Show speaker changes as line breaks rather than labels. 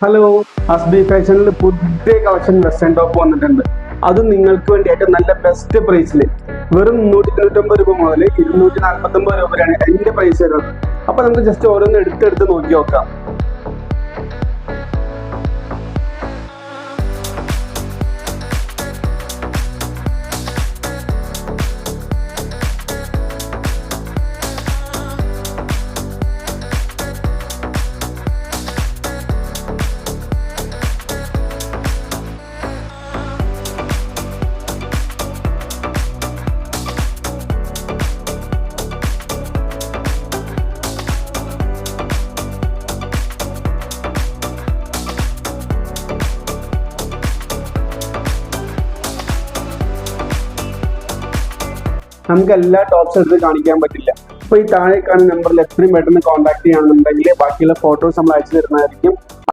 Hello, അസ്ബി ഫാഷനിൽ പുതിയ collection western top വന്നിട്ടുണ്ട്. അത് നിങ്ങൾക്ക് വേണ്ടി ഏറ്റവും നല്ല ബെസ്റ്റ് പ്രൈസിൽ വെറും 199 രൂപ മുതൽ 249 രൂപ വരെയാണ് അതിന്റെ പ്രൈസ് വരുന്നത്. അപ്പൊ നമുക്ക് ജസ്റ്റ് ഓരോന്ന് എടുത്തെടുത്ത് നോക്കി നോക്കാം. നമുക്ക് എല്ലാ ടോപ്സ് എടുത്ത് കാണിക്കാൻ പറ്റില്ല. അപ്പോൾ ഈ താഴെ കാണുന്ന നമ്പറിൽ എത്രയും പെട്ടെന്ന് കോൺടാക്ട് ചെയ്യുകയാണെന്നുണ്ടെങ്കിൽ ബാക്കിയുള്ള ഫോട്ടോസ് നമ്മൾ അയച്ചു തരുന്നതായിരിക്കും.